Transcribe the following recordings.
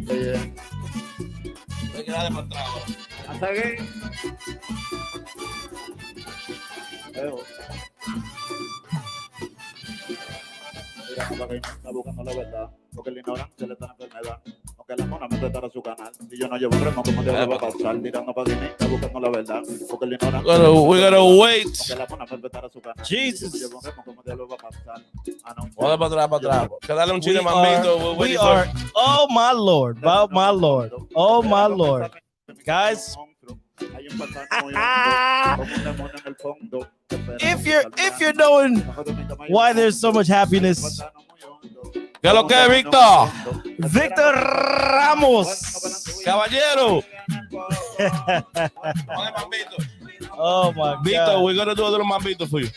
Hay que darle para atrás ahora. Hasta aquí. Mira, para que está buscando la verdad, porque la ignorancia le da la enfermedad. Aunque la mona me pretara su canal, si yo no llevo un remo, como te va a pasar, tirando para que está buscando la verdad, porque la ignorancia. We gotta wait. Aunque la mona me pretara su canal, Jesus. si yo no llevo un remo, como te va a pasar. Hola para atrás. Que darle un chile mambito. We are. Oh my Lord. Oh my Lord. Oh my Lord. Guys. If you're knowing why there's so much happiness, ¿Qué es lo que es, Víctor? Victor Ramos. Caballero. Oh my God. Víctor, we're gonna do a little mambito for you.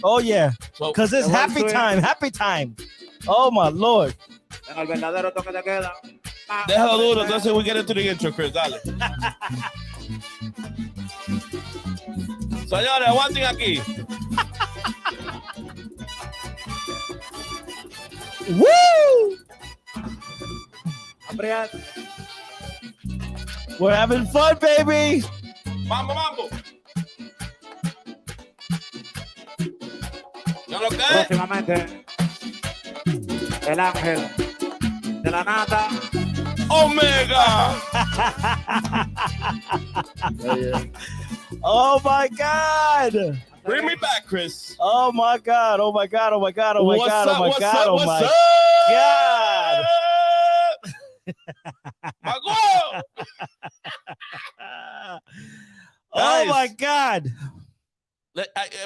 Oh yeah, So, because it's happy time. Happy time. Oh my Lord. En el verdadero toque de queda. déjalo duro, entonces we get into the intro, Chris. Dale. Señores, aguanten aquí. Woo! Hambriad. We're having fun, baby. Mambo, mambo. ¿Ya lo que es? Próximamente, el ángel de la nata. Omega. Oh my God. Bring me back, Chris. Oh my God. Oh my God. Oh my God. Oh my What's God. up, Oh my what's God. up, Oh what's my up? God. Mago. Oh Guys. my God.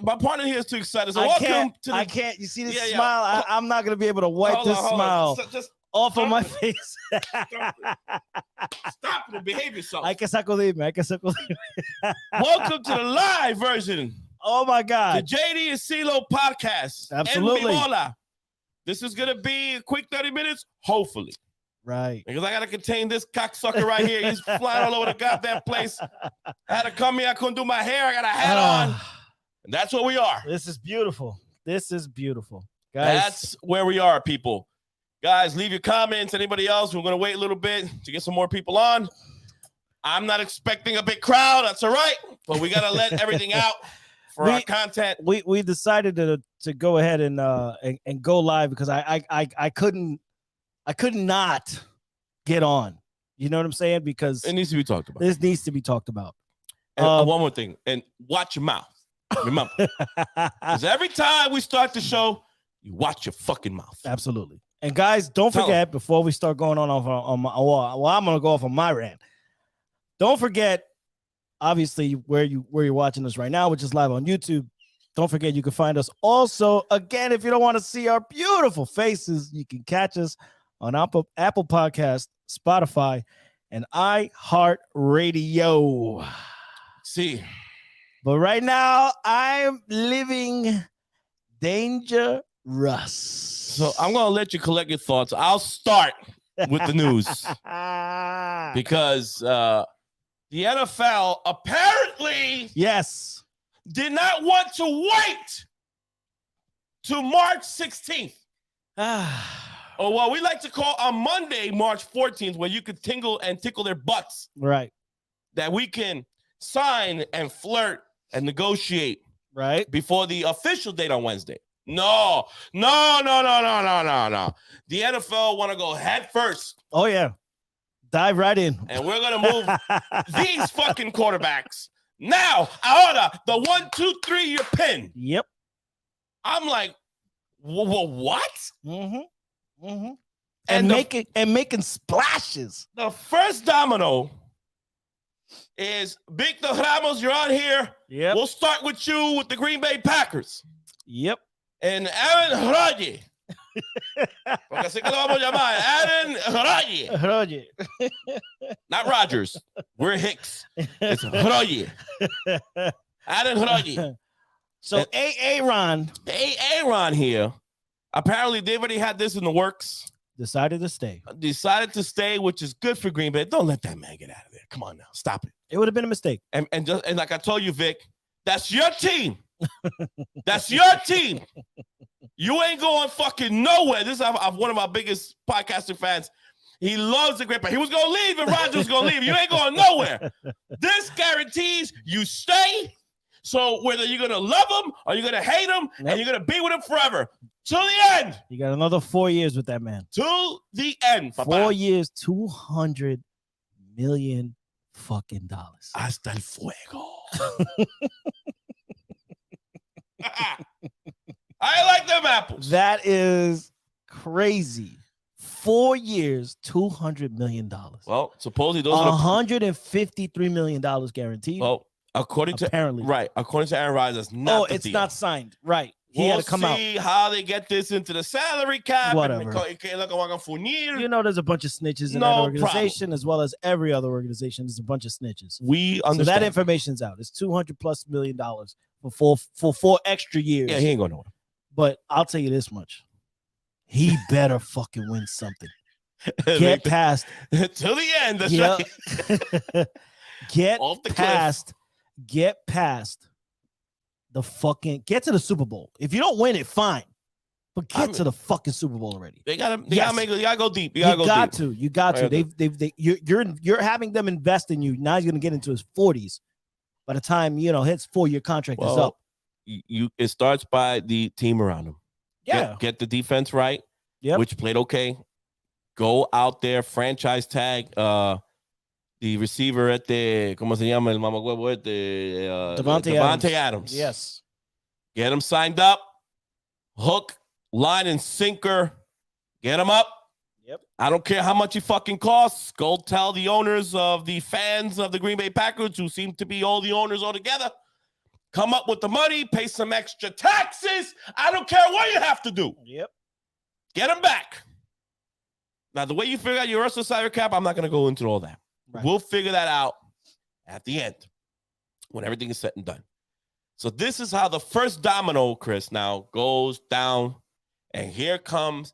My partner here is too excited. So I welcome can't. to the... I can't. You see this Yeah, yeah. smile? I'm not gonna be able to wipe Hold this on, hold on. smile Just off of my face. stop it and behave yourself. Hay que sacudirme. Hay que sacudirme. Welcome to the live version. Oh my The God. JD and CeeLo podcast. Absolutely. En Vivola. This is gonna be a quick 30 minutes, hopefully. Right. Because I gotta contain this cocksucker right here. He's flying all over the goddamn place. I had to come here. I couldn't do my hair. I got a hat on. And that's where we are. This is beautiful. This is beautiful. Guys. That's where we are, people. Guys, leave your comments. Anybody else? We're gonna wait a little bit to get some more people on. I'm not expecting a big crowd. That's all right. But we gotta let everything out for our content. We decided to go ahead and go live because I couldn't not get on. You know what I'm saying? Because It needs to be talked about. this needs to be talked about. And one more thing, and watch your mouth. Remember, because every time we start the show, you watch your fucking mouth. Absolutely. And guys, don't Tell forget before we start going on my well, I'm gonna go off on my rant. Don't forget, obviously, where you're watching us right now, which is live on YouTube. Don't forget you can find us also again if you don't want to see our beautiful faces. You can catch us on Apple Podcast, Spotify, and iHeartRadio. See. But right now, I'm living dangerous. So I'm gonna let you collect your thoughts. I'll start with the news because the NFL apparently Yes. did not want to wait to March 16th. Or what we like to call on Monday, March 14th, where you could tingle and tickle their butts. Right. That we can sign and flirt and negotiate Right. before the official date on Wednesday. No. The NFL want to go head first. Oh yeah. Dive right in. And we're going to move these fucking quarterbacks. Now, ahora, the 1, 2, 3 year pin. Yep. I'm like, what? Mm-hmm. Mm-hmm. And making splashes. The first domino is Victor Ramos. You're on here. Yep. We'll start with you with the Green Bay Packers. Yep. And Aaron Rodgers. Porque así que lo vamos a llamar. Aaron Rodgers. Not Rodgers. We're Hicks. It's Rodgers. Aaron Rodgers. So Aaron here. Apparently, they already had this in the works. decided to stay. Decided to stay, which is good for Green Bay. Don't let that man get out of there. Come on now. Stop it. It would have been a mistake. And like I told you, Vic, that's your team. That's your team. You ain't going fucking nowhere. This is one of my biggest podcasting fans. He loves the great. He was going to leave and Rodgers was going to leave. You ain't going nowhere. This guarantees you stay. So whether you're going to love him or you're going to hate him and you're going to be with him forever. To the end. You got another 4 years with that man. To the end. 4 years, $200 million fucking dollars. Hasta el fuego. I like them apples. That is crazy. 4 years, $200 million. Well, supposedly those are $153 million guaranteed. Well, according to Aaron Rodgers, that's not the it's deal. not signed. Right. He had to come out. See how they get this into the salary cap. Whatever. You know, there's a bunch of snitches in that organization, as well as every other organization. There's a bunch of snitches. We understand. So that information's out. It's $200+ million for 4 extra years. Yeah, he ain't going nowhere. But I'll tell you this much. He better fucking win something. Get past. To the end. That's right. Get past the fucking, get to the Super Bowl. If you don't win it, fine. But get to the fucking Super Bowl already. They gotta go deep. You got to. You're having them invest in you. Now he's gonna get into his 40s. By the time his 4-year contract is up. It starts by the team around him. Yeah. Get the defense right. Yep. Which played okay. Go out there, franchise tag the receiver at the ¿cómo se llama el mamagüevo Devontae Adams. Yes. Get him signed up. Hook, line, and sinker. Get him up. Yep. I don't care how much he fucking costs. Go tell the owners of the fans of the Green Bay Packers, who seem to be all the owners all together, come up with the money, pay some extra taxes. I don't care what you have to do. Yep. Get him back. Now, the way you figure out your rest of the salary cap, I'm not going to go into all that. Right. We'll figure that out at the end when everything is said and done. So this is how the first domino, Chris, now goes down. And here comes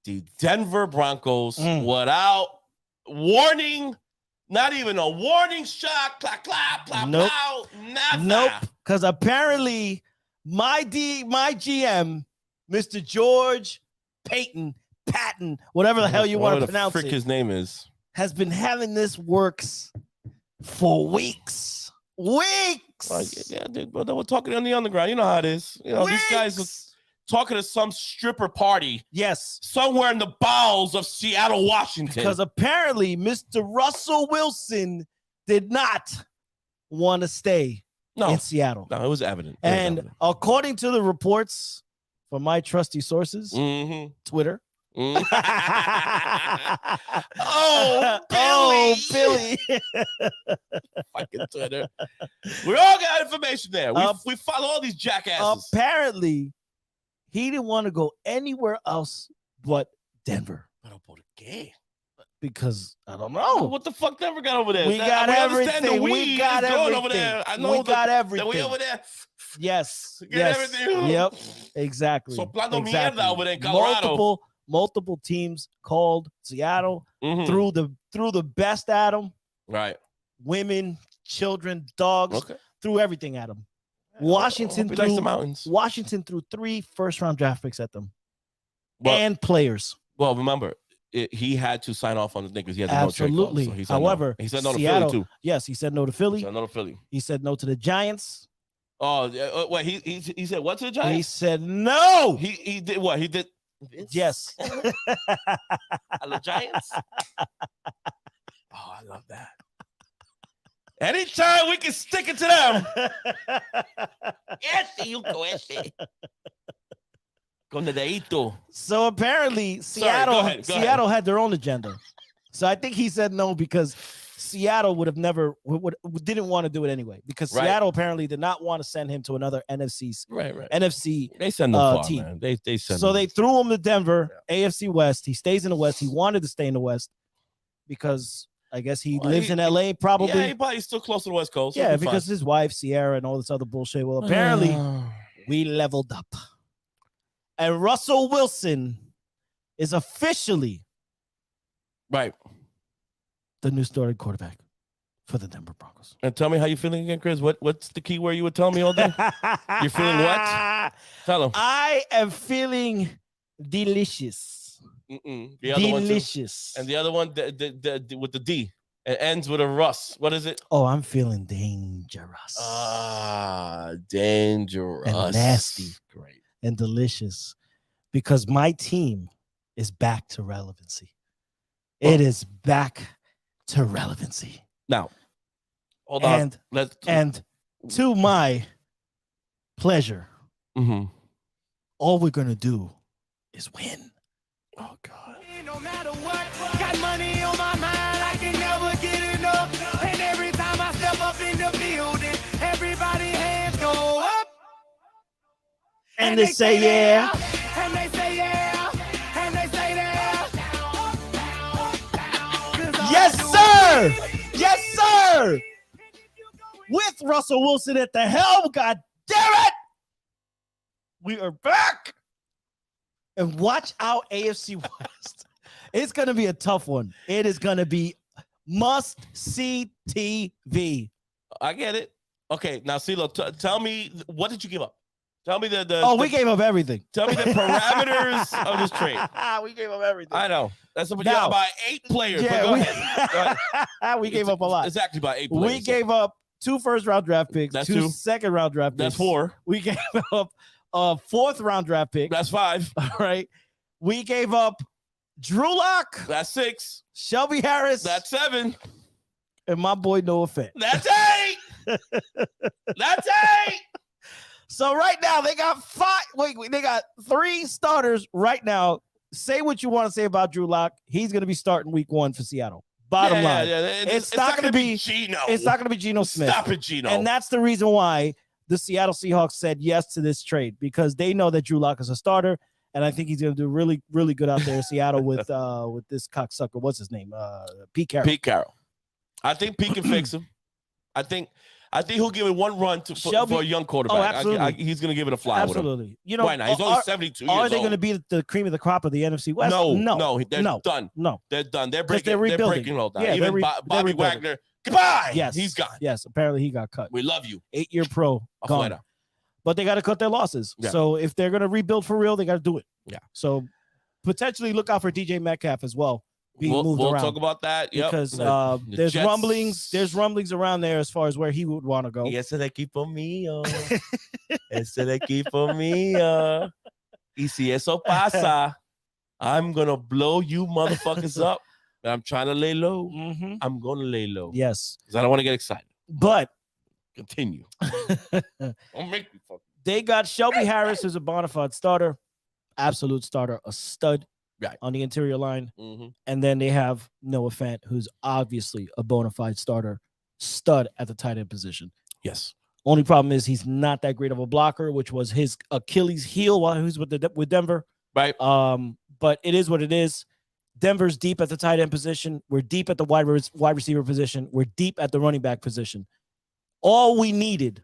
the Denver Broncos without warning, not even a warning shot, clap, clap, clap, nope. Nothing. Nope, because apparently my GM, Mr. George Patton, whatever the hell you want to pronounce it. His name is. Has been having this works for weeks. Well, yeah, dude, but they were talking on the underground. You know how it is. These guys are talking to some stripper party. Yes. Somewhere in the bowels of Seattle, Washington. Because apparently Mr. Russell Wilson did not want to stay in Seattle. No, it was evident. According to the reports from my trusty sources, Twitter. Billy. Fucking Twitter. We all got information there. We follow all these jackasses. Apparently, he didn't want to go anywhere else but Denver. Because I don't know. What the fuck Denver got over there? We got everything. We got everything. Over there. I know we got everything. We over there. Yes. Everything. Yep. Exactly. Soplando mierda over there in Colorado. Multiple teams called Seattle, threw the best at them. Right. Women, children, dogs, threw everything at them. Washington threw 3 first-round draft picks at them. And players. Well, remember, he had to sign off on the Lakers. He has absolutely. No trade clause, so however, he said no to Seattle, Philly too. Yes, he said no to Philly. He said no to the Giants. Oh, wait, he said what to the Giants? He said no. He did what? He did. Yes. The Giants. Oh, I love that. Anytime we can stick it to them. So apparently Seattle had their own agenda. So I think he said no because Seattle didn't want to do it anyway, because Seattle apparently did not want to send him to another NFC they send them far, team. Man. They send so them. They threw him to Denver, AFC West. He stays in the West. He wanted to stay in the West because I guess he lives in LA probably. Yeah, he probably still close to the West Coast. Yeah, because his wife Sierra and all this other bullshit. Well, apparently we leveled up. And Russell Wilson is officially the new starting quarterback for the Denver Broncos. And tell me how you're feeling again, Chris. What's the key word you would tell me all day? You're feeling what? Tell him. I am feeling delicious. The other delicious. One and the other one the with the D. It ends with a Russ. What is it? Oh, I'm feeling dangerous. Dangerous. And nasty. Great. And delicious. Because my team is back to relevancy. It is back to relevancy. Now, hold on. And to my pleasure, all we're going to do is win. Oh, God. No matter what, got money on my mind, I can never get enough. And every time I step up in the building, everybody hands go up. And they say, yeah. And they say, yeah. And they say, yeah. Yes, sir. Yes, sir. With Russell Wilson at the helm, God damn it. We are back. And watch out, AFC West. It's going to be a tough one. It is going to be must-see TV. I get it. Okay, now, CeeLo, tell me, what did you give up? Tell me we gave up everything. Tell me the parameters of this trade. We gave up everything. I know. That's about 8 players. Yeah, go ahead. We gave up a lot. It's actually about 8 players. We gave up 2 first-round draft picks, That's 2 2 second-round draft picks. That's 4. We gave up a 4th-round draft pick. That's 5. All right. We gave up Drew Lock. That's 6. Shelby Harris. That's 7. And my boy Noah Fant. That's 8. That's 8. So right now they got 5. They got 3 starters right now. Say what you want to say about Drew Lock. He's going to be starting week 1 for Seattle. Bottom line. It's not going to be Geno. It's not going to be Geno Smith. Stop it, Geno. And that's the reason why the Seattle Seahawks said yes to this trade, because they know that Drew Lock is a starter, and I think he's going to do really, really good out there in Seattle with this cocksucker. What's his name? Pete Carroll. Pete Carroll. I think Pete can fix him. I think he'll give it one run for a young quarterback. Oh, absolutely. He's going to give it a fly. Absolutely. With him. Why not? He's only 72 years old. Are they going to be the cream of the crop of the NFC West? No, they're done. No, they're done. They're rebuilding. breaking all down. Yeah, even Bobby Wagner. Goodbye. Yes, he's gone. Yes, apparently he got cut. We love you. 8-year pro. Gone. Afuera. But they got to cut their losses. Yeah. So if they're going to rebuild for real, they got to do it. Yeah. So potentially look out for DJ Metcalf as well. We'll talk about that. Yep. Because there's Jets. rumblings. There's rumblings around there as far as where he would want to go. Y ese de equipo mío. Ese de equipo mío. Y si eso pasa, I'm going to blow you motherfuckers up. But I'm trying to lay low. Mm-hmm. I'm going to lay low. Yes. Because I don't want to get excited. But continue. Don't make me fuck. They got Shelby Harris as a bona fide starter, absolute starter, a stud on the interior line. Mm-hmm. And then they have Noah Fant, who's obviously a bona fide starter, stud at the tight end position. Yes. Only problem is he's not that great of a blocker, which was his Achilles heel while he was with Denver. Right. But it is what it is. Denver's deep at the tight end position. We're deep at the wide receiver position. We're deep at the running back position. All we needed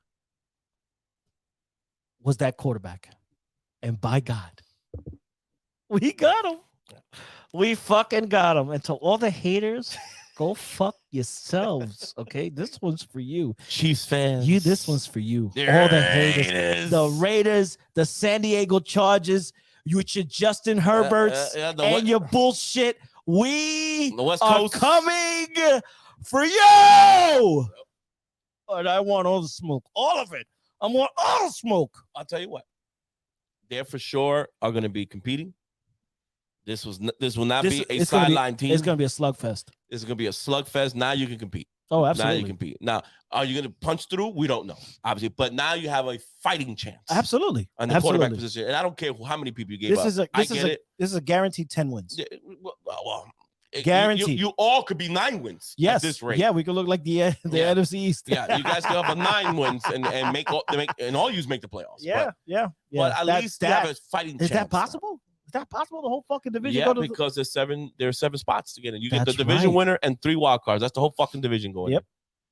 was that quarterback. And by God, we got him. We fucking got him. And to all the haters, go fuck yourselves. Okay, this one's for you, Chiefs fans. This one's for you. All the haters, the Raiders, the San Diego Chargers, with your Justin Herberts and your bullshit. We are coming for you. And I want all the smoke, all of it. I want all the smoke. I'll tell you what. They for sure are going to be competing. This will not be a sideline team. It's going to be a slugfest. This is going to be a slugfest. Now you can compete. Oh, absolutely. Now you compete. Now, are you going to punch through? We don't know, obviously. But now you have a fighting chance. Absolutely. On the quarterback position. And I don't care how many people you gave up. This is a guaranteed 10 wins. Yeah, well, guaranteed. You all could be 9 wins. Yes. At this rate. Yeah, we could look like the NFC East. Yeah, you guys could have a 9 wins and make all you make the playoffs. Yeah. But at least you have a fighting chance. Is that possible? Is that possible? The whole fucking division? Yeah, because there's 7 spots to get in. You get the division winner and 3 wild cards. That's the whole fucking division going.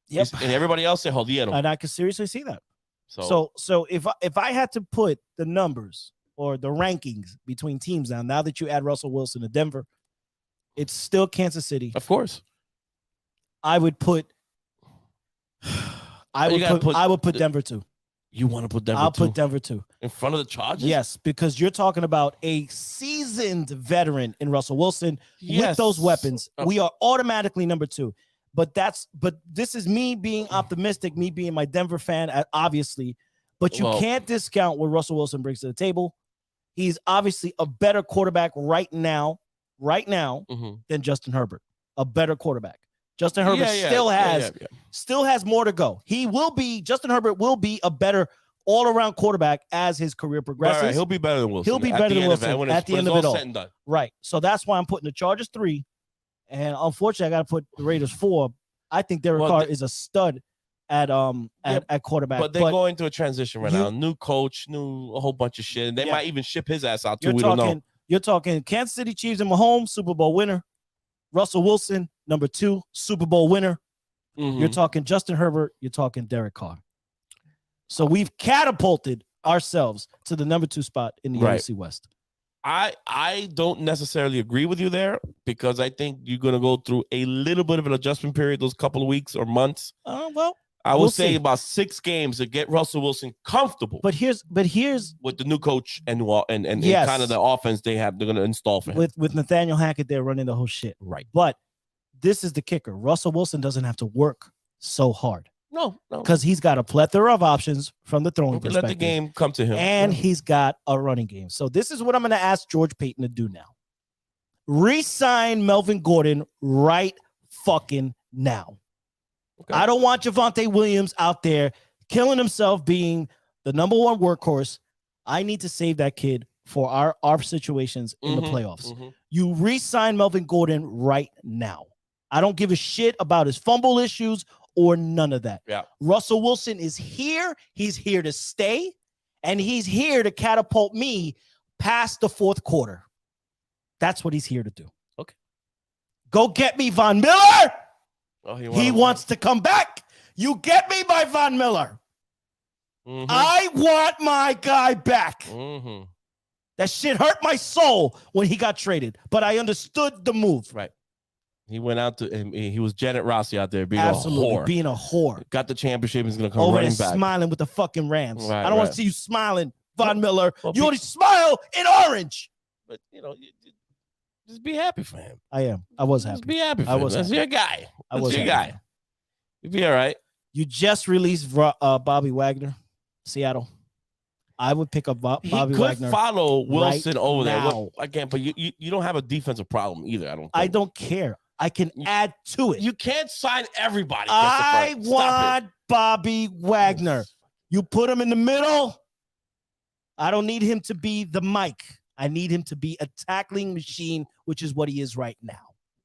Yep. And everybody else said jodieron. And I can seriously see that. So if I had to put the numbers or the rankings between teams now that you add Russell Wilson to Denver, it's still Kansas City. Of course. I would put Denver too. You want to put Denver? I'll put Denver 2 in front of the Chargers. Yes, because you're talking about a seasoned veteran in Russell Wilson with those weapons. We are automatically number 2. But this is me being optimistic, me being my Denver fan, obviously. But you can't discount what Russell Wilson brings to the table. He's obviously a better quarterback right now than Justin Herbert. A better quarterback. Justin Herbert still has more to go. Justin Herbert will be a better all-around quarterback as his career progresses. Right, he'll be better than Wilson. He'll be better than Wilson at the end of it all. Said and done. Right. So that's why I'm putting the Chargers 3. And unfortunately, I got to put the Raiders 4. I think Derek Carr is a stud at quarterback. But they're going through a transition right now. New coach, a whole bunch of shit. And they might even ship his ass out too. We don't know. You're talking Kansas City Chiefs and Mahomes, Super Bowl winner. Russell Wilson, number 2, Super Bowl winner. You're talking Justin Herbert. You're talking Derek Carr. So we've catapulted ourselves to the number 2 spot in the NFC West. I don't necessarily agree with you there because I think you're going to go through a little bit of an adjustment period those couple of weeks or months. I would say about 6 games to get Russell Wilson comfortable. But here's with the new coach and kind of the offense they're going to install for him. With Nathaniel Hackett, they're running the whole shit. Right. But this is the kicker. Russell Wilson doesn't have to work so hard. No. Because he's got a plethora of options from the throwing perspective. Let the game come to him. And he's got a running game. So this is what I'm going to ask George Payton to do now. Re-sign Melvin Gordon right fucking now. Okay. I don't want Javonte Williams out there killing himself being the number 1 workhorse. I need to save that kid for our situations in the playoffs. You re-sign Melvin Gordon right now. I don't give a shit about his fumble issues or none of that. Yeah. Russell Wilson is here. He's here to stay, and he's here to catapult me past the 4th quarter. That's what he's here to do. Okay. Go get me Von Miller. Oh, he wants to come back. You get me by Von Miller. I want my guy back. That shit hurt my soul when he got traded, but I understood the move. Right. He went out he was Janet Rossi out there being Absolutely, a whore. Being a whore. Got the championship. He's going to come over running there back. Smiling with the fucking Rams. Right, I don't want to see you smiling, Von Miller. You only smile in orange. But, just be happy for him. I am. I was happy. Just be happy for him. That's your guy. That's your guy. You'll be all right. You just released Bobby Wagner, Seattle. I would pick up Bobby Wagner. He could follow Wilson over there. Look, again, but you don't have a defensive problem either, I don't think. I don't care. I can add to it. You can't sign everybody. I want Bobby Wagner. You put him in the middle. I don't need him to be the Mike. I need him to be a tackling machine, which is what he is right now.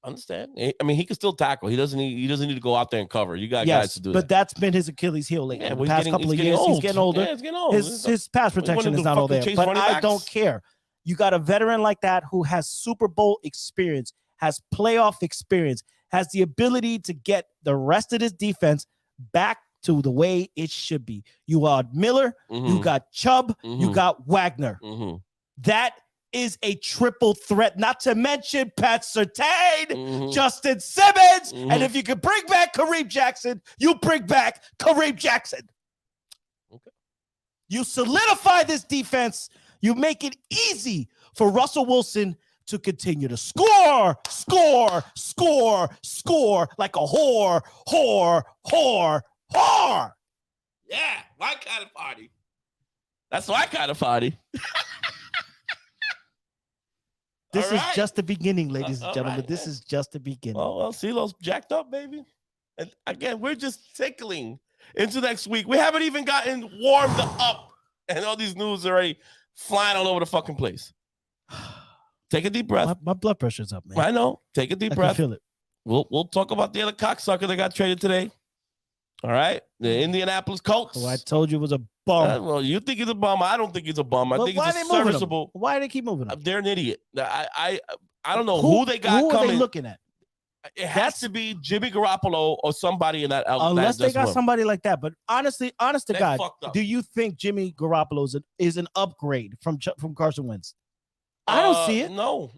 Understand? I mean, he can still tackle. He doesn't need to go out there and cover. You got guys to do that. But that's been his Achilles heel lately. Yeah, the past couple of years, he's getting older. Yeah, he's getting older. His pass protection is not all there. But I don't care. You got a veteran like that who has Super Bowl experience, has playoff experience, has the ability to get the rest of this defense back to the way it should be. You got Miller, you got Chubb, you got Wagner. That is a triple threat, not to mention Pat Surtain, Justin Simmons, and if you can bring back Kareem Jackson, you bring back Kareem Jackson. Okay. You solidify this defense. You make it easy for Russell Wilson to continue to score like a whore. Yeah, my kind of party. That's my kind of party. This is just the beginning, ladies and gentlemen. This is just the beginning. Well, CeeLo's jacked up, baby. And again, we're just tickling into next week. We haven't even gotten warmed up, and all these news are already flying all over the fucking place. Take a deep breath. My blood pressure's up, man. I know. Take a deep breath. I can feel it. We'll talk about the other cocksucker that got traded today. All right, the Indianapolis Colts. Oh, I told you it was a bum. Well, you think he's a bum. I don't think he's a bum. I think he's a serviceable. Why do they keep moving him? They're an idiot. I don't know who they got who coming. Are they looking at? It has to be Jimmy Garoppolo or somebody in that. Unless they got somebody like that. But honest to God, do you think Jimmy Garoppolo is an upgrade from Carson Wentz? I don't see it. No.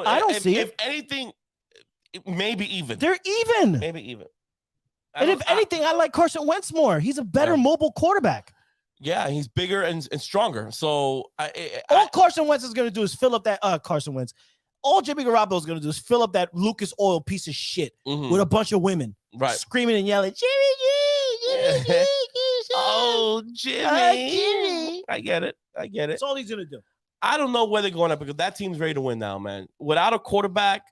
I don't see it. If anything, maybe even. They're even. Maybe even. And if anything, I like Carson Wentz more. He's a better mobile quarterback. Yeah, he's bigger and stronger. So all Carson Wentz is going to do is fill up that Carson Wentz. All Jimmy Garoppolo is going to do is fill up that Lucas Oil piece of shit with a bunch of women screaming and yelling, Jimmy G. Oh, Jimmy. I get it. That's all he's going to do. I don't know where they're going up because that team's ready to win now, man. Without a quarterback,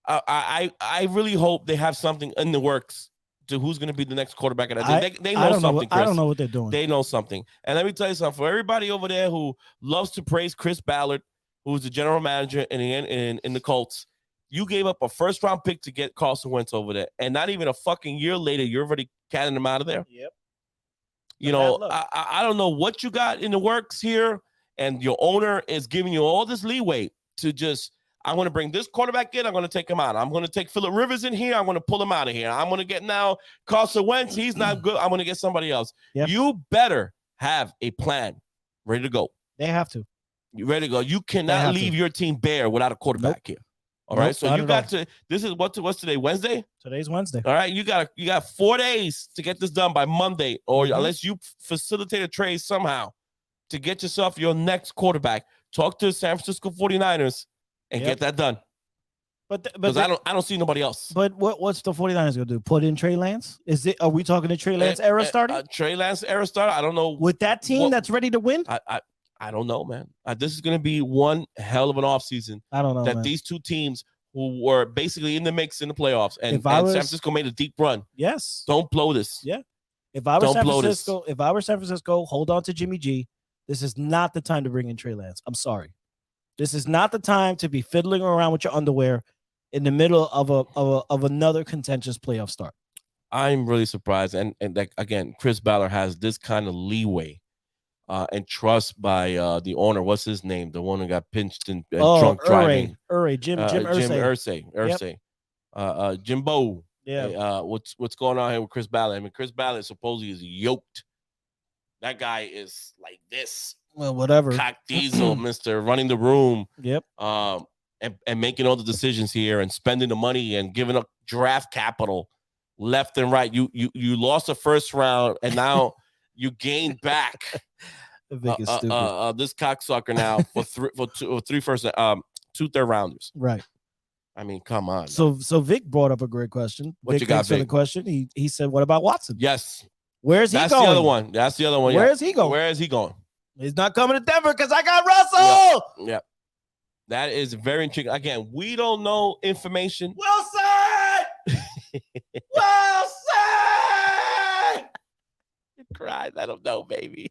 I really hope they have something in the works to who's going to be the next quarterback. They know something, Chris. I don't know what they're doing. They know something. And let me tell you something. For everybody over there who loves to praise Chris Ballard, who's the general manager in the Colts, you gave up a first-round pick to get Carson Wentz over there. And not even a fucking year later, you're already catting him out of there. Yep. You know, I don't know what you got in the works here. And your owner is giving you all this leeway to just, I'm going to bring this quarterback in. I'm going to take him out. I'm going to take Phillip Rivers in here. I'm going to pull him out of here. I'm going to get now Carson Wentz. He's not good. I'm going to get somebody else. Yep. You better have a plan ready to go. They have to. You ready to go? You cannot leave your team bare without a quarterback here. All right. So you got to. This is what's today? Wednesday. Today's Wednesday. All right. You got 4 days to get this done by Monday, or unless you facilitate a trade somehow to get yourself your next quarterback. Talk to the San Francisco 49ers. And get that done. But I don't see nobody else. But what's the 49ers gonna do? Put in Trey Lance? Are we talking the Trey Lance era starting? Trey Lance era starter? I don't know. With that team that's ready to win? I don't know, man. This is gonna be one hell of an offseason. I don't know. That these two teams who were basically in the mix in the playoffs and San Francisco made a deep run. Yes. Don't blow this. Yeah. If I were San Francisco, hold on to Jimmy G. This is not the time to bring in Trey Lance. I'm sorry. This is not the time to be fiddling around with your underwear in the middle of another contentious playoff start. I'm really surprised. And again, Chris Ballard has this kind of leeway and trust by the owner. What's his name? The one who got pinched and drunk driving. Jim Irsay. Jimbo. Yeah. What's going on here with Chris Ballard? I mean, Chris Ballard supposedly is yoked. That guy is like this. Well, whatever. Cock Diesel, Mr. Running the room. Yep. And making all the decisions here and spending the money and giving up draft capital left and right. You lost the first round and now you gained back this cocksucker now for two third rounders. Right. I mean, come on. So Vic brought up a great question. What you got, Vic? The question. He said, "What about Watson?" Yes. Where's he going? That's the other one. Where is he going? Where is he going? He's not coming to Denver because I got Russell. Yeah. That is very intriguing. Again, we don't know information. Wilson! Wilson! You cried. I don't know, baby.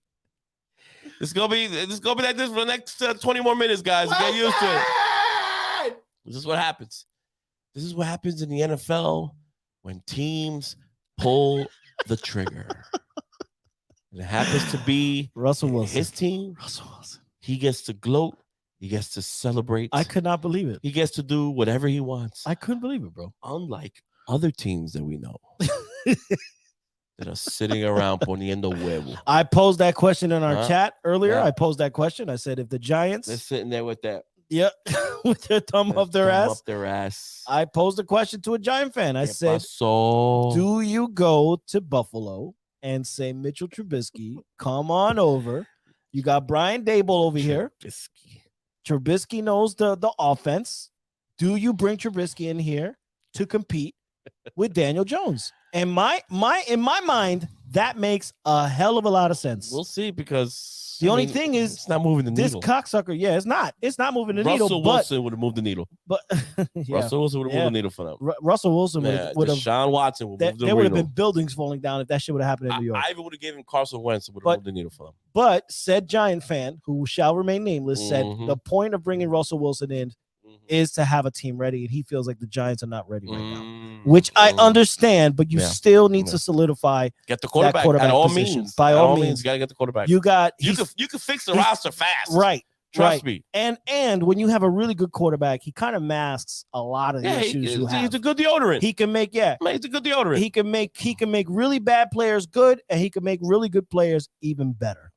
This is gonna be like this for the next 20 more minutes, guys. Get used to it. This is what happens. This is what happens in the NFL when teams pull the trigger. And it happens to be Russell Wilson. His team. Russell Wilson. He gets to gloat. He gets to celebrate. I could not believe it. He gets to do whatever he wants. I couldn't believe it, bro. Unlike other teams that we know that are sitting around poniendo huevo. I posed that question in our chat earlier. Yeah. I posed that question. I said, if the Giants... They're sitting there with that. Yep. With their thumb up their ass. I posed a question to a Giant fan. I said, do you go to Buffalo and say, Mitchell Trubisky, come on over. You got Brian Daboll over here. Trubisky knows the offense. Do you bring Trubisky in here to compete with Daniel Jones? And in my mind, that makes a hell of a lot of sense. We'll see, because the only thing is it's not moving the needle. This cocksucker, it's not moving the needle. Russell Wilson would have moved the needle. But Russell Wilson would have moved the needle for them. Russell Wilson would have. Deshaun Watson would have. There would have been buildings falling down if that shit would have happened in New York. I even would have given Carson Wentz would have moved the needle for them. But said Giant fan, who shall remain nameless, said the point of bringing Russell Wilson in is to have a team ready, and he feels like the Giants are not ready right now, which I understand. But you still need to solidify get the quarterback at all position. means. By all means, you gotta get the quarterback. You could fix the roster fast, right? Trust me. And when you have a really good quarterback, he kind of masks a lot of the issues you have. He's a good deodorant. He can make he's a good deodorant. He can make really bad players good, and he can make really good players even better.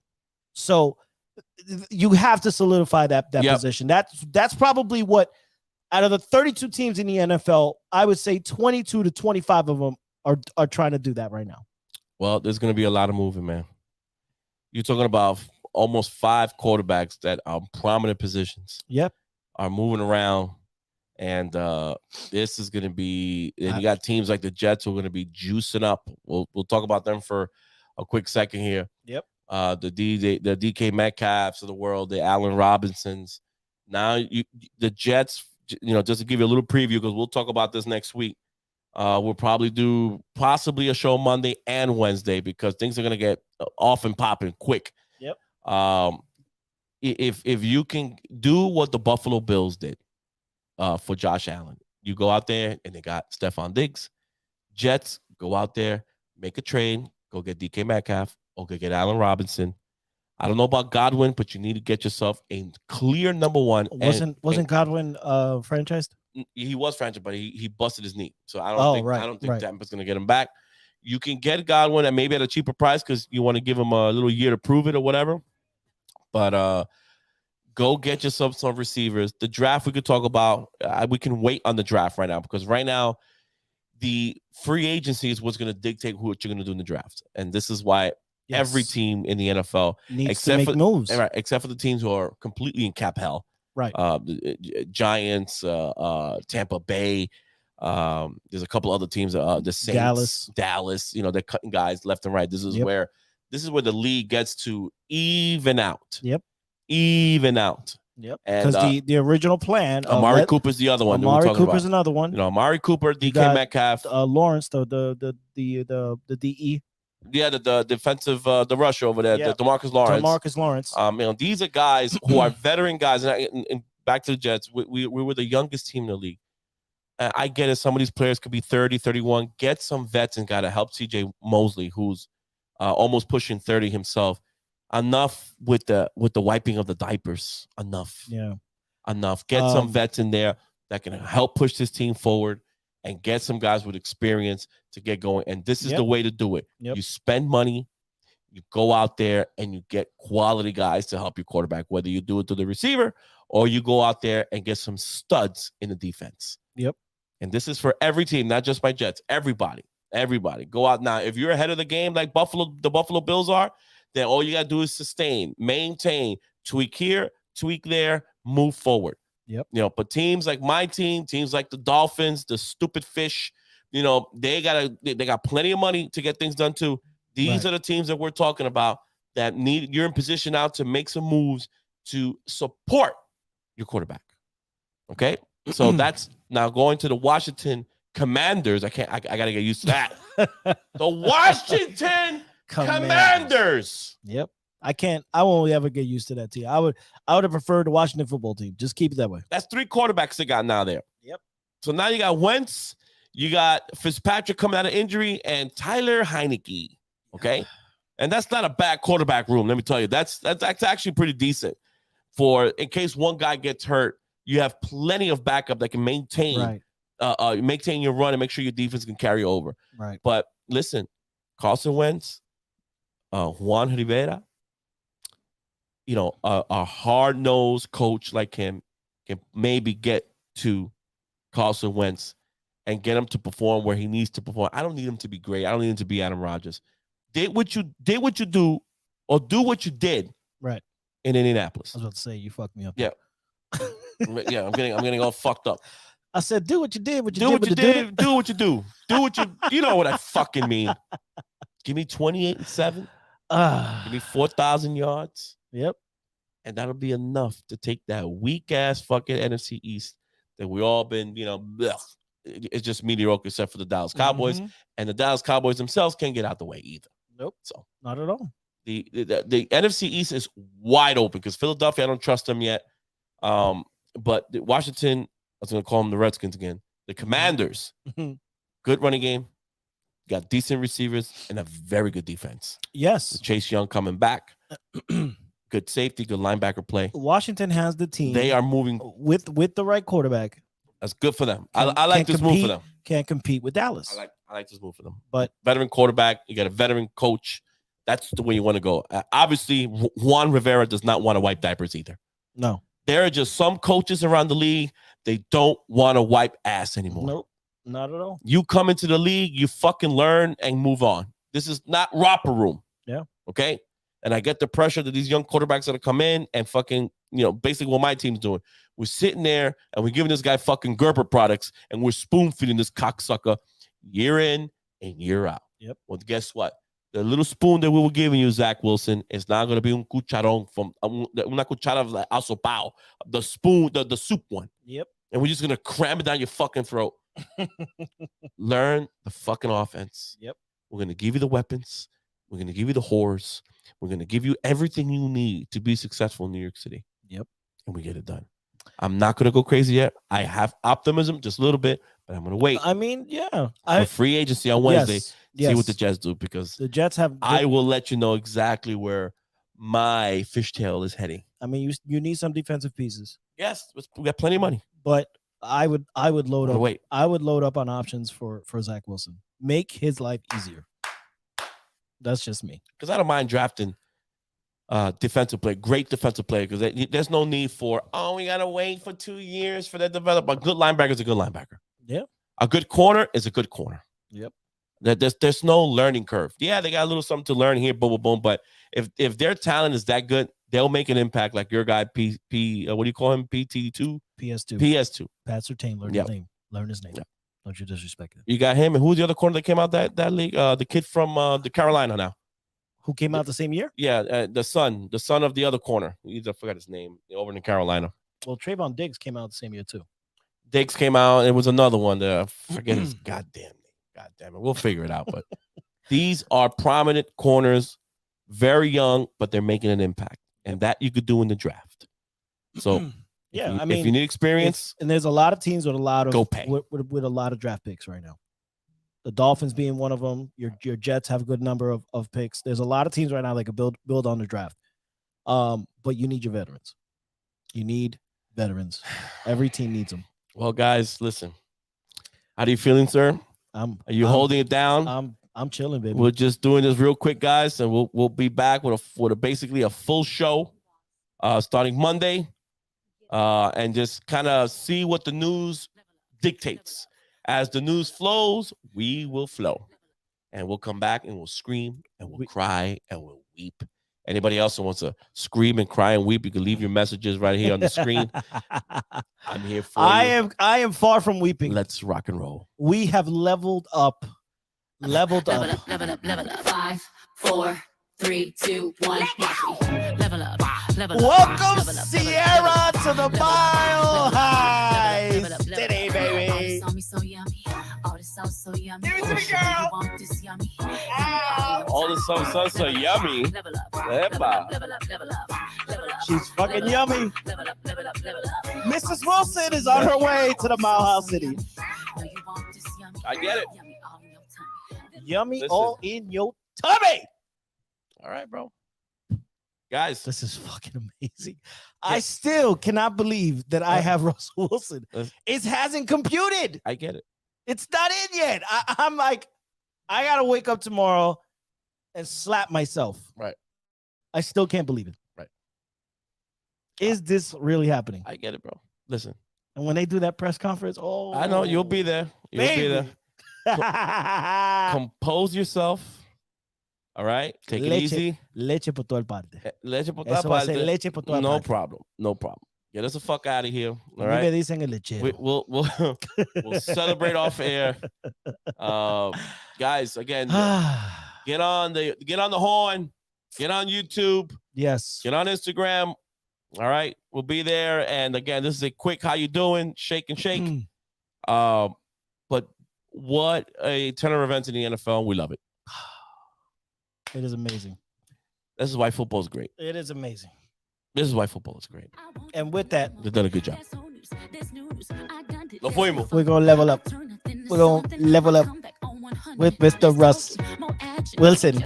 So you have to solidify that position. That's probably what, out of the 32 teams in the NFL, I would say 22 to 25 of them are trying to do that right now. Well, there's going to be a lot of moving, man. you're talking about almost 5 quarterbacks that are prominent positions. Yep. Are moving around. And this is going to be, and you got teams like the Jets who are going to be juicing up. We'll talk about them for a quick second here. Yep. The DK Metcalfs of the world, the Allen Robinsons. Now the Jets, just to give you a little preview, because we'll talk about this next week. We'll probably do possibly a show Monday and Wednesday because things are going to get off and popping quick. Yep. If you can do what the Buffalo Bills did for Josh Allen, you go out there and they got Stephon Diggs. Jets, go out there, make a trade, go get DK Metcalf, or go get Allen Robinson. I don't know about Godwin, but you need to get yourself a clear number one. Wasn't Godwin franchised? He was franchised, but he busted his knee, so I don't think Tampa's going to get him back. You can get Godwin and maybe at a cheaper price because you want to give him a little year to prove it or whatever. But go get yourself some receivers. The draft we could talk about. We can wait on the draft right now because right now the free agency is what's going to dictate what you're going to do in the draft, and this is why. Yes. Every team in the NFL needs to make moves, right, except for the teams who are completely in cap hell. Right. Giants, Tampa Bay. There's a couple other teams. The Saints, Dallas. They're cutting guys left and right. This is where the league gets to even out. Yep. Even out. Yep. Because the original plan. Amari Cooper's the other one. Amari Cooper's another one. Amari Cooper, DK Metcalf, Lawrence, the DE. Yeah, the defensive, the rush over there, the DeMarcus Lawrence. These are guys who are veteran guys. And back to the Jets, we were the youngest team in the league. I get it. Some of these players could be 30, 31. Get some vets and got to help CJ Mosley, who's almost pushing 30 himself. Enough with the wiping of the diapers. Enough. Yeah. Enough. Get some vets in there that can help push this team forward. And get some guys with experience to get going. And this is the way to do it. Yep. You spend money, you go out there, and you get quality guys to help your quarterback, whether you do it to the receiver or you go out there and get some studs in the defense. Yep. And this is for every team, not just my Jets. Everybody. Go out now. If you're ahead of the game like the Buffalo Bills are, then all you got to do is sustain, maintain, tweak here, tweak there, move forward. Yep. But teams like my team, teams like the Dolphins, the stupid fish, they got plenty of money to get things done too. These are the teams that we're talking about that you're in position now to make some moves to support your quarterback. Okay. So that's now going to the Washington Commanders. I gotta get used to that. The Washington Commanders. Yep. I won't ever get used to that team. I would have preferred the Washington football team. Just keep it that way. That's 3 quarterbacks they got now there. Yep. So now you got Wentz, you got Fitzpatrick coming out of injury, and Tyler Heineke. Okay. And that's not a bad quarterback room. Let me tell you, that's actually pretty decent for in case one guy gets hurt, you have plenty of backup that can maintain your run and make sure your defense can carry over. Right. But listen, Carson Wentz, Juan Rivera, a hard-nosed coach like him can maybe get to Carson Wentz and get him to perform where he needs to perform. I don't need him to be great. I don't need him to be Aaron Rodgers. Do what you did right in Indianapolis. I was about to say you fucked me up. Yeah. Yeah, I'm getting all fucked up. I said do what you did, do what you did. Do what you do. Do what you know what I fucking mean. Give me 28-7. Give me 4,000 yards. Yep. And that'll be enough to take that weak ass fucking NFC East that we all been, it's just mediocre except for the Dallas Cowboys. Mm-hmm. And the Dallas Cowboys themselves can't get out the way either. Nope. So not at all. The NFC East is wide open because Philadelphia, I don't trust them yet. But Washington, I was going to call them the Redskins again. The Commanders, good running game, got decent receivers, and a very good defense. Yes. With Chase Young coming back. Good safety, good linebacker play. Washington has the team. They are moving with the right quarterback. That's good for them. I like this move for them. Can't compete with Dallas. I like this move for them. But veteran quarterback, you got a veteran coach. That's the way you want to go. Obviously, Juan Rivera does not want to wipe diapers either. No. There are just some coaches around the league, they don't want to wipe ass anymore. Nope, not at all. You come into the league, you fucking learn and move on. This is not romper room. Yeah. Okay? And I get the pressure that these young quarterbacks are going to come in and fucking, basically what my team's doing. We're sitting there and we're giving this guy fucking Gerber products and we're spoon feeding this cocksucker year in and year out. Yep. Well, guess what? The little spoon that we were giving you, Zach Wilson, is not going to be un cucharón from una cuchara of like asopao, the spoon, the soup one. Yep. And we're just going to cram it down your fucking throat. Learn the fucking offense. Yep. We're going to give you the weapons. We're going to give you the whores. We're going to give you everything you need to be successful in New York City. Yep. And we get it done. I'm not going to go crazy yet. I have optimism, just a little bit, but I'm going to wait. I mean, yeah. For free agency on Wednesday, yes. see what the Jets do, because the Jets have. I will let you know exactly where my fishtail is heading. I mean, you need some defensive pieces. Yes, we got plenty of money. But I would load up. Wait. I would load up on options for Zach Wilson. Make his life easier. That's just me. Because I don't mind drafting defensive player, great defensive player, because there's no need for, we got to wait for 2 years for that to develop. A good linebacker is a good linebacker. Yeah. A good corner is a good corner. Yep. There's no learning curve. Yeah, they got a little something to learn here, boom, boom, boom. But if their talent is that good, they'll make an impact like your guy, what do you call him? PT2? PS2. PS2. Pat Surtain, learn his name. Learn his name. Yep. Don't you disrespect it. You got him. And who's the other corner that came out that league? The kid from the Carolina now. Who came out the same year? Yeah, the son of the other corner. I forgot his name. Over in Carolina. Well, Trayvon Diggs came out the same year too. Diggs came out. It was another one. I forget his goddamn name. God damn it. We'll figure it out. But these are prominent corners, very young, but they're making an impact. And that you could do in the draft. So yeah, if you need experience, and there's a lot of teams with a lot of go pay. With a lot of draft picks right now. The Dolphins being one of them. Your Jets have a good number of picks. There's a lot of teams right now that can build on the draft. But you need your veterans. You need veterans. Every team needs them. Well, guys, listen. How are you feeling, sir? Are you holding it down? I'm chilling, baby. We're just doing this real quick, guys, and we'll be back with basically a full show starting Monday, and just kind of see what the news dictates. As the news flows, we will flow, and we'll come back and we'll scream and we'll cry and we'll weep. Anybody else who wants to scream and cry and weep, you can leave your messages right here on the screen. I'm here for you. I am far from weeping. Let's rock and roll. We have leveled up. Level up. 5, 4, 3, 2, 1. Level up. Welcome, Sierra, to the Mile High City, baby. So yummy. Give it to me, girl. All the sauce so yummy. She's fucking yummy. Mrs. Wilson is on her way to the Mile High City. I get it. Yummy. Listen. All in your tummy. All right, bro. Guys, this is fucking amazing. I still cannot believe that I have Russell Wilson. It hasn't computed. I get it. It's not in yet. I'm like, I gotta wake up tomorrow and slap myself. Right. I still can't believe it. Right. Is this really happening? I get it, bro. Listen. And when they do that press conference, I know you'll be there. You'll be there. Compose yourself. All right. Take it easy. Leche por toda parte. Leche por toda parte. Leche por toda no parte. problem. No problem. Get us the fuck out of here. All Me right. dicen el lechero. We'll celebrate off air. Guys, again, get on the horn. Get on YouTube. Yes. Get on Instagram. All right. We'll be there. And again, this is a quick how you doing? Shake and shake. But what a ton of events in the NFL. We love it. It is amazing. This is why football is great. It is amazing. This is why football is great. And with that, they've done a good job. Lo fuimos. We're going to level up. We're going to level up with Mr. Russ Wilson.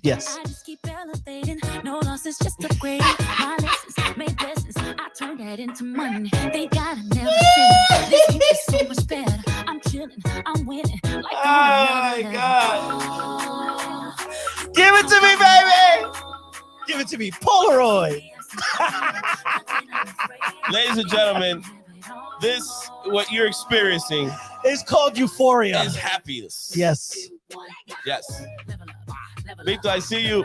Yes. No losses, just upgrade my lessons, made lessons. I turn that into money. They gotta never see. This week is so much better. I'm chilling, I'm winning. Like oh my God. Give it to me, baby. Give it to me, Polaroid. Ladies and gentlemen, this, what you're experiencing, is called euphoria. Is happiness. Yes. Yes. Victor, I see you.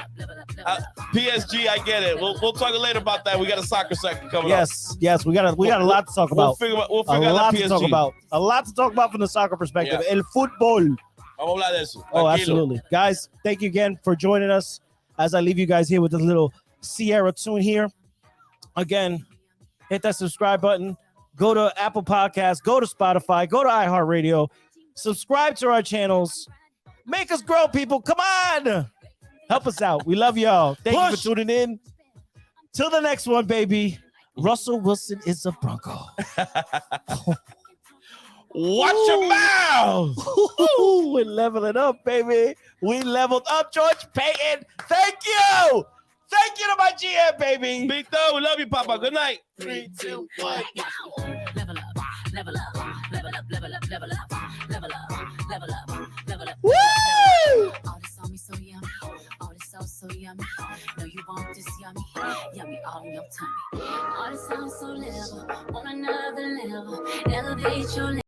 PSG, I get it. We'll talk later about that. We got a soccer second coming up. Yes, we got a lot to talk about. We'll figure a out lot PSG. to talk about. A lot to talk about from the soccer perspective. Yeah. El fútbol. Vamos a hablar de eso. Oh, Tranquilo. absolutely. Guys, thank you again for joining us as I leave you guys here with this little Sierra tune here. Again, hit that subscribe button. Go to Apple Podcasts. Go to Spotify. Go to iHeartRadio. Subscribe to our channels. Make us grow, people. Come on. Help us out. We love y'all. Thank you for tuning in. Till the next one, baby. Russell Wilson is a Bronco. Watch your mouth. We're leveling up, baby. We leveled up, George Payton. Thank you. Thank you to my GM, baby. Victor, we love you, Papa. Good night. 3, 2, 1. Level up, level up.